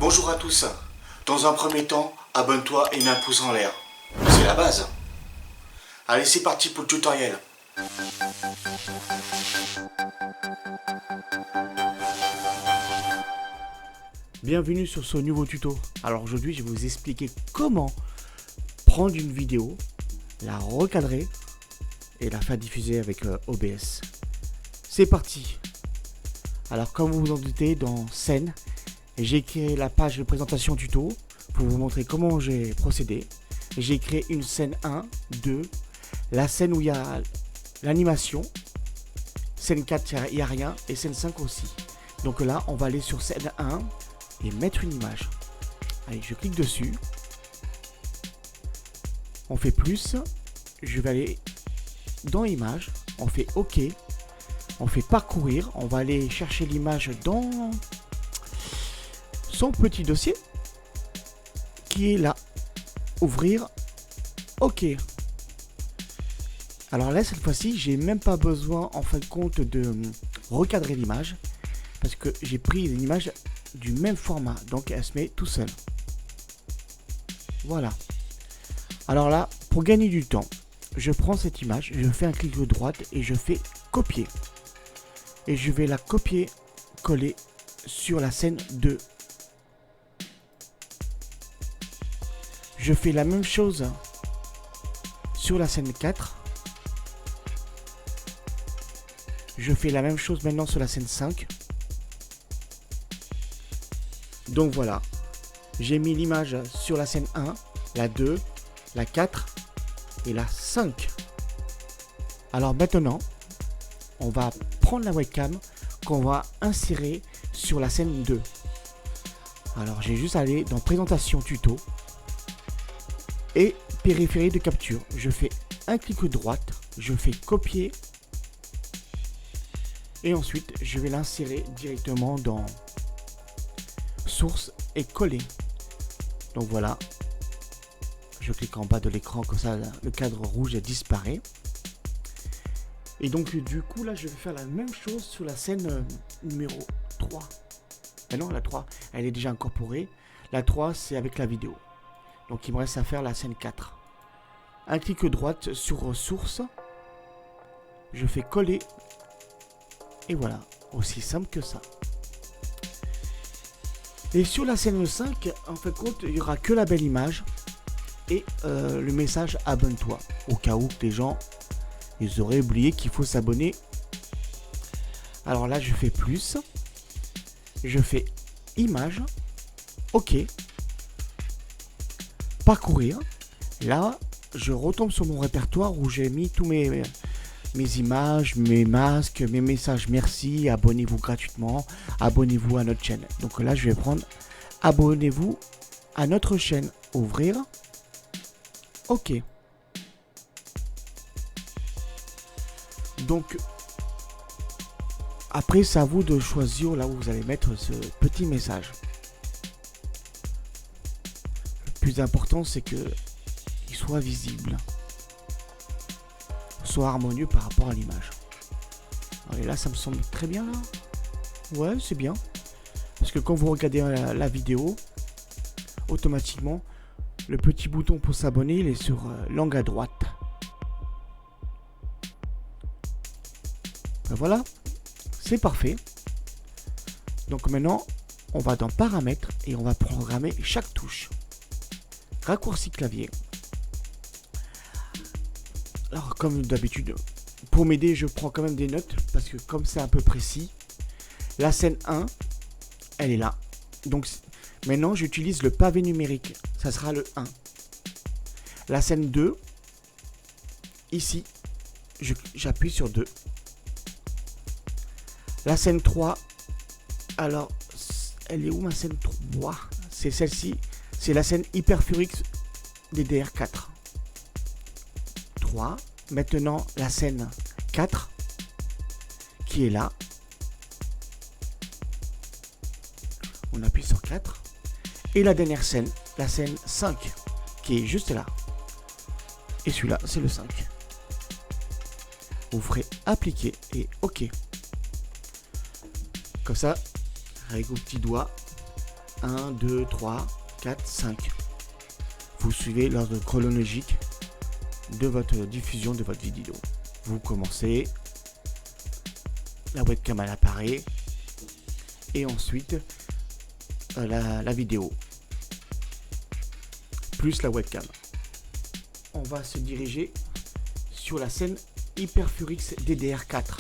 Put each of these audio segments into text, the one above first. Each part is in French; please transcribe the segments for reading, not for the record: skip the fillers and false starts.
Bonjour à tous. Dans un premier temps, abonne-toi et mets un pouce en l'air. C'est la base. Allez, c'est parti pour le tutoriel. Bienvenue sur ce nouveau tuto. Alors aujourd'hui, je vais vous expliquer comment prendre une vidéo, la recadrer et la faire diffuser avec OBS. C'est parti. Alors comme vous vous en doutez, dans Scène, j'ai créé la page de présentation tuto pour vous montrer comment j'ai procédé. J'ai créé une scène 1, 2, la scène où il y a l'animation, scène 4, il n'y a rien, et scène 5 aussi. Donc là, on va aller sur scène 1 et mettre une image. Allez, je clique dessus. On fait plus. Je vais aller dans image. On fait OK. On fait parcourir. On va aller chercher l'image dans son petit dossier qui est là. Ouvrir. OK. Alors là, cette fois-ci, j'ai même pas besoin en fin de compte de recadrer l'image parce que j'ai pris une image du même format, donc elle se met tout seul. Voilà. Alors là, pour gagner du temps, je prends cette image, je fais un clic droit et je fais copier. Et je vais la copier, coller sur la scène 2. Je fais la même chose sur la scène 4. Je fais la même chose maintenant sur la scène 5. Donc voilà, j'ai mis l'image sur la scène 1, la 2, la 4 et la 5. Alors maintenant, on va prendre la webcam qu'on va insérer sur la scène 2. Alors j'ai juste à aller dans présentation tuto et périphérie de capture. Je fais un clic droit, je fais copier et ensuite je vais l'insérer directement dans source et coller. Donc voilà, je clique en bas de l'écran, comme ça le cadre rouge disparaît. Et donc du coup là je vais faire la même chose sur la scène numéro 3. Mais non, la 3 elle est déjà incorporée. La 3 c'est avec la vidéo. Donc il me reste à faire la scène 4. Un clic droit sur source, je fais coller et voilà, aussi simple que ça. Et sur la scène 5, en fait compte, il n'y aura que la belle image et le message abonne-toi. Au cas où les gens ils auraient oublié qu'il faut s'abonner. Alors là, je fais plus. Je fais image. OK. Parcourir. Là, je retombe sur mon répertoire où j'ai mis tous mes images, mes masques, mes messages merci, abonnez-vous gratuitement, abonnez-vous à notre chaîne. Donc là, je vais prendre abonnez-vous à notre chaîne, ouvrir, OK. Donc, après, c'est à vous de choisir là où vous allez mettre ce petit message. Le plus important, c'est que il soit visible, soit harmonieux par rapport à l'image. Et là, ça me semble très bien là. Ouais, c'est bien. Parce que quand vous regardez la vidéo, automatiquement, le petit bouton pour s'abonner, il est sur l'angle à droite. Ben voilà, c'est parfait. Donc maintenant, on va dans paramètres et on va programmer chaque touche. Raccourci clavier. Alors comme d'habitude, pour m'aider, je prends quand même des notes parce que comme c'est un peu précis, la scène 1, elle est là. Donc maintenant, j'utilise le pavé numérique. Ça sera le 1. La scène 2, ici, j'appuie sur 2. La scène 3, alors, elle est où ma scène 3? C'est celle-ci. C'est la scène Hyperfurix DDR4. 3. Maintenant, la scène 4, qui est là. On appuie sur 4. Et la dernière scène, la scène 5, qui est juste là. Et celui-là, c'est le 5. Vous ferez appliquer et OK. Comme ça, avec vos petits doigts, 1, 2, 3, 4, 5. Vous suivez l'ordre chronologique de votre diffusion de votre vidéo. Vous commencez, la webcam elle apparaît, et ensuite la vidéo, plus la webcam. On va se diriger sur la scène HyperFurix DDR4.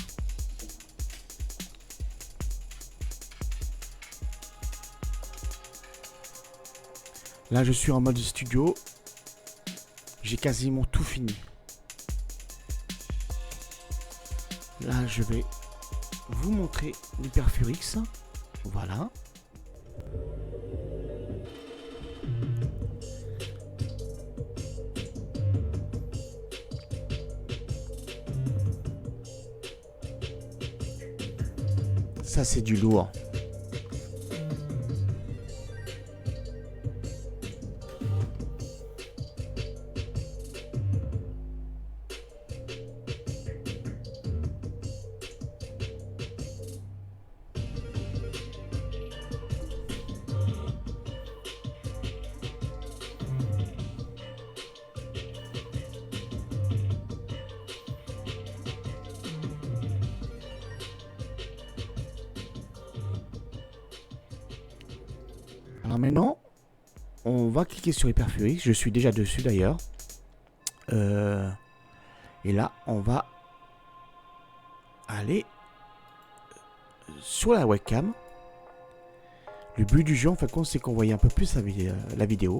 Là, je suis en mode studio. J'ai quasiment tout fini. Là, je vais vous montrer l'HyperFurix. Voilà. Ça, c'est du lourd. Alors maintenant, on va cliquer sur HyperFurix. Je suis déjà dessus d'ailleurs. Et là, on va aller sur la webcam. Le but du jeu, en fait, c'est qu'on voit un peu plus la vidéo.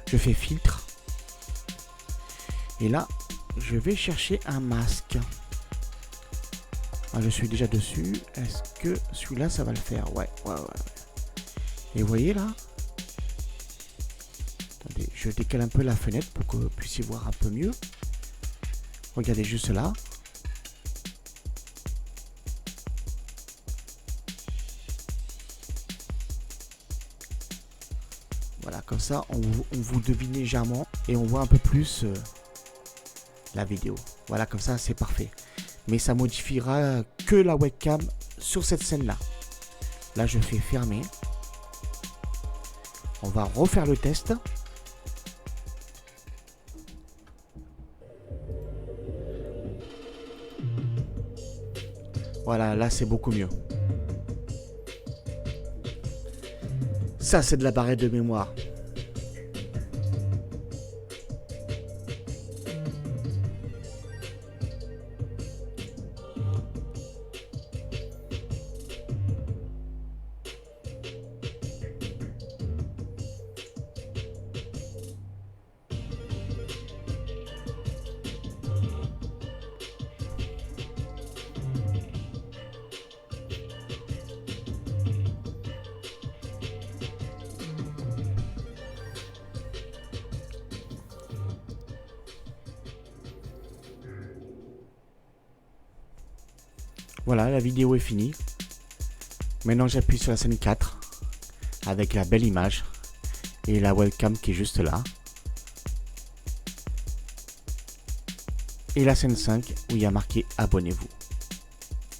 Je fais filtre. Et là, je vais chercher un masque. Ah, je suis déjà dessus. Est-ce que celui-là, ça va le faire? Ouais. Et vous voyez là, attendez, je décale un peu la fenêtre pour que vous puissiez voir un peu mieux. Regardez juste là. Voilà, comme ça, on vous devine légèrement et on voit un peu plus la vidéo. Voilà, comme ça, c'est parfait. Mais ça modifiera que la webcam sur cette scène-là. Là, je fais fermer. On va refaire le test. Voilà, là c'est beaucoup mieux. Ça, c'est de la barrette de mémoire. Voilà, la vidéo est finie. Maintenant, j'appuie sur la scène 4 avec la belle image et la webcam qui est juste là. Et la scène 5 où il y a marqué abonnez-vous.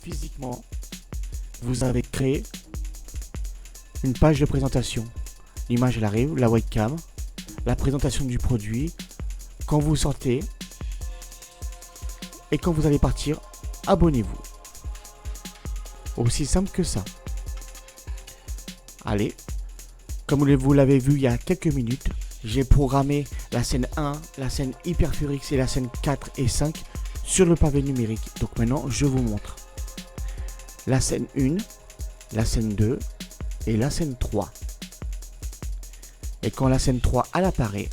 Physiquement, vous avez créé une page de présentation. L'image elle arrive, la webcam, la présentation du produit, quand vous sortez et quand vous allez partir, abonnez-vous. Aussi simple que ça. Allez, comme vous l'avez vu il y a quelques minutes, j'ai programmé la scène 1, la scène HyperFurix et la scène 4 et 5 sur le pavé numérique. Donc maintenant, je vous montre la scène 1, la scène 2 et la scène 3. Et quand la scène 3 elle apparaît,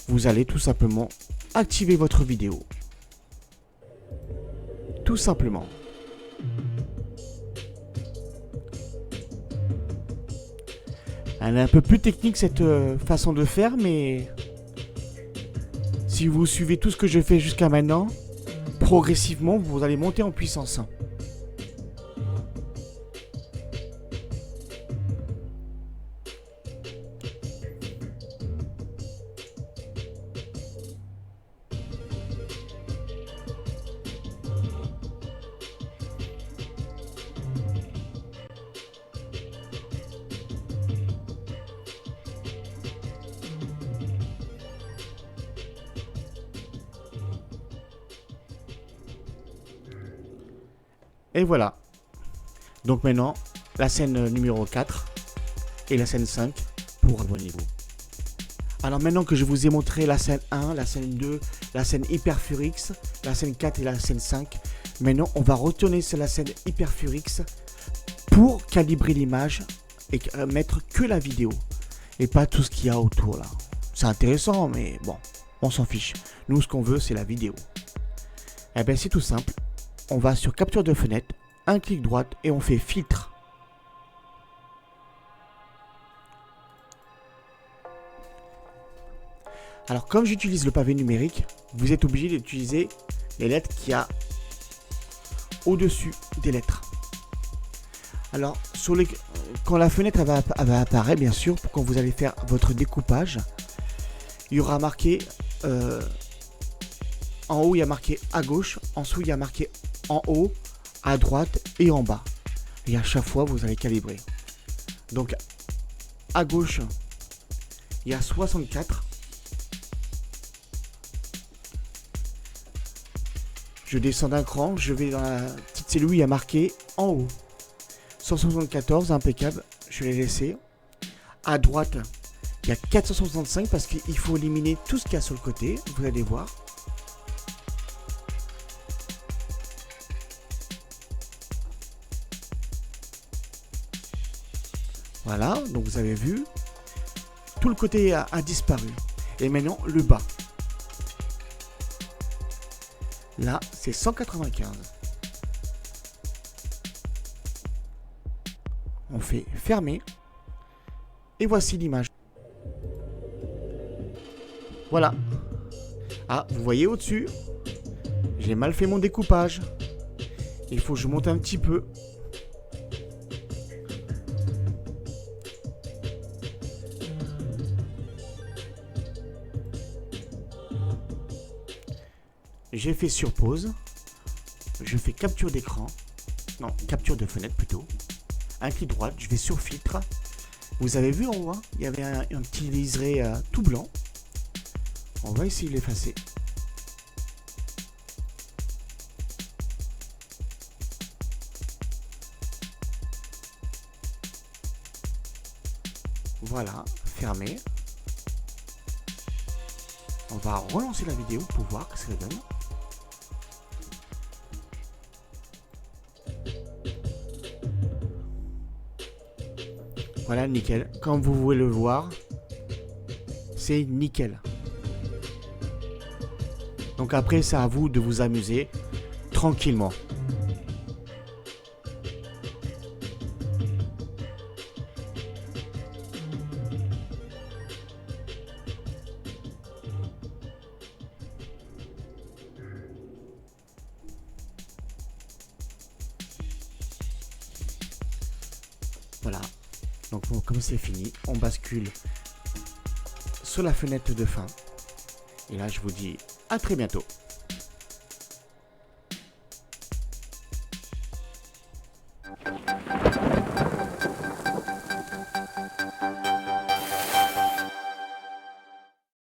vous allez tout simplement activer votre vidéo. Tout simplement. Elle est un peu plus technique cette façon de faire, mais si vous suivez tout ce que je fais jusqu'à maintenant, progressivement vous allez monter en puissance. Et voilà. Donc maintenant, la scène numéro 4 et la scène 5 pour abonnez-vous. Alors maintenant que je vous ai montré la scène 1, la scène 2, la scène Hyperfurix, la scène 4 et la scène 5, maintenant on va retourner sur la scène Hyperfurix pour calibrer l'image et mettre que la vidéo et pas tout ce qu'il y a autour là. C'est intéressant mais bon, on s'en fiche. Nous ce qu'on veut c'est la vidéo. Eh bien c'est tout simple, on va sur capture de fenêtre, un clic droit et on fait filtre. Alors comme j'utilise le pavé numérique, vous êtes obligé d'utiliser les lettres qu'il y a au-dessus des lettres. Alors quand la fenêtre elle va apparaître, bien sûr, quand vous allez faire votre découpage, il y aura marqué en haut il y a marqué à gauche, en dessous il y a marqué en haut, à droite et en bas. Et à chaque fois vous allez calibrer. Donc à gauche il y a 64. Je descends d'un cran, je vais dans la petite cellule, il y a marqué en haut. 174, impeccable, je l'ai laissé. À droite, il y a 465 parce qu'il faut éliminer tout ce qu'il y a sur le côté, vous allez voir. Voilà, donc vous avez vu, tout le côté a disparu. Et maintenant, le bas. Là, c'est 195. On fait fermer. Et voici l'image. Voilà. Ah, vous voyez au-dessus, j'ai mal fait mon découpage. Il faut que je monte un petit peu. J'ai fait sur pause, je fais capture d'écran, non, capture de fenêtre plutôt, un clic droit, je vais sur filtre, vous avez vu en haut, hein, il y avait un petit liseré tout blanc, on va essayer de l'effacer. Voilà, fermé. On va relancer la vidéo pour voir ce que ça donne. Voilà, nickel. Comme vous pouvez le voir, c'est nickel. Donc après, c'est à vous de vous amuser tranquillement. Voilà. Donc bon, comme c'est fini, on bascule sur la fenêtre de fin. Et là, je vous dis à très bientôt.